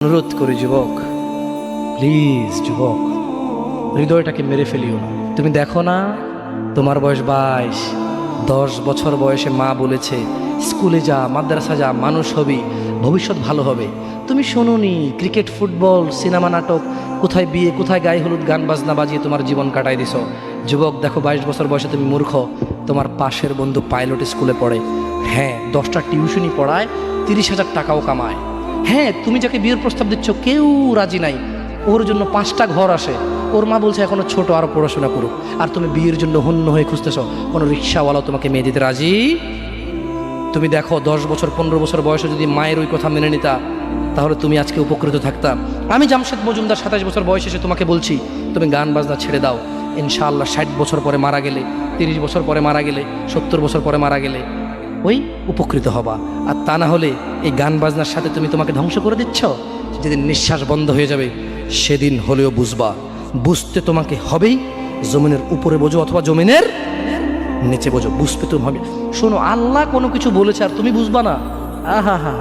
অনুরোধ করি যুবক, প্লিজ যুবক, হৃদয়টাকে মেরে ফেলিও না। তুমি দেখো না, তোমার বয়স 22, 10 বছর বয়সে মা বলেছে স্কুলে যা, মাদ্রাসা যা, মানুষ হবি, ভবিষ্যৎ ভালো হবে। তুমি শোনোনি ক্রিকেট, ফুটবল, সিনেমা, নাটক, কোথায় বিয়ে, কোথায় গায়ে হলুদ, গান বাজনা বাজিয়ে তোমার জীবন কাটাই দিছো। যুবক দেখো, 22 বছর বয়সে তুমি মূর্খ। তোমার পাশের বন্ধু পাইলট স্কুলে পড়ে, হ্যাঁ 10টা টিউশনি পড়ায়, 30,000 টাকাও কামায়। হ্যাঁ, তুমি যাকে বিয়ের প্রস্তাব দিচ্ছ কেউ রাজি নাই, ওর জন্য 5টা ঘর আসে, ওর মা বলছে এখনো ছোট, আরও পড়াশোনা করুক, আর তুমি বিয়ের জন্য হন্য হয়ে খুঁজতেছ। কোনো রিক্সাওয়ালাও তোমাকে মেয়ে দিতে রাজি। তুমি দেখো 10 বছর 15 বছর বয়সে যদি মায়ের ওই কথা মেনে নিতা, তাহলে তুমি আজকে উপকৃত থাকতা। আমি জামশেদ মজুমদার 27 বছর বয়সে এসে তোমাকে বলছি তুমি গান বাজনা ছেড়ে দাও। ইনশাআল্লাহ 60 বছর পরে মারা গেলে, 30 বছর পরে মারা গেলে, 70 বছর পরে মারা গেলে ওই উপকৃত হবা। আর তা না হলে এই গান বাজনার সাথে তুমি তোমাকে ধ্বংস করে দিচ্ছ। যেদিন নিঃশ্বাস বন্ধ হয়ে যাবে সেদিন হলেও বুঝবা, বুঝতে তোমাকে হবেই। জমিনের উপরে বোঝো অথবা জমিনের নিচে বোঝো, বুঝতে তুমি হবে। শোনো, আল্লাহ কোনো কিছু বলেছে আর তুমি বুঝবা না, আহা হা,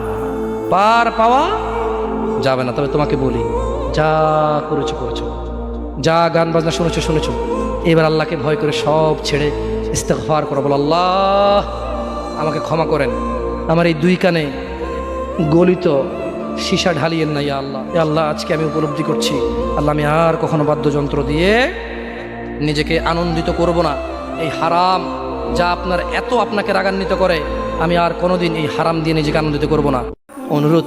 পার পাওয়া যাবে না। তবে তোমাকে বলি, যা করেছো করেছো, যা গান বাজনা শুনেছো শুনেছো, এবার আল্লাহকে ভয় করে সব ছেড়ে ইস্তেগফার করো। বলো, আল্লাহ আমাকে ক্ষমা করেন, আমার এই 2 কানে গলিত সীসা ঢালিয়েন না। ইয়া আল্লাহ, ইয়া আল্লাহ, আজকে আমি উপলব্ধি করছি, আল্লাহ আমি আর কখনো বাদ্যযন্ত্র দিয়ে নিজেকে আনন্দিত করব না। এই হারাম যা আপনাকে রাগান্বিত করে, আমি আর কোনোদিন এই হারাম দিয়ে নিজেকে আনন্দিত করব না। অনুরোধ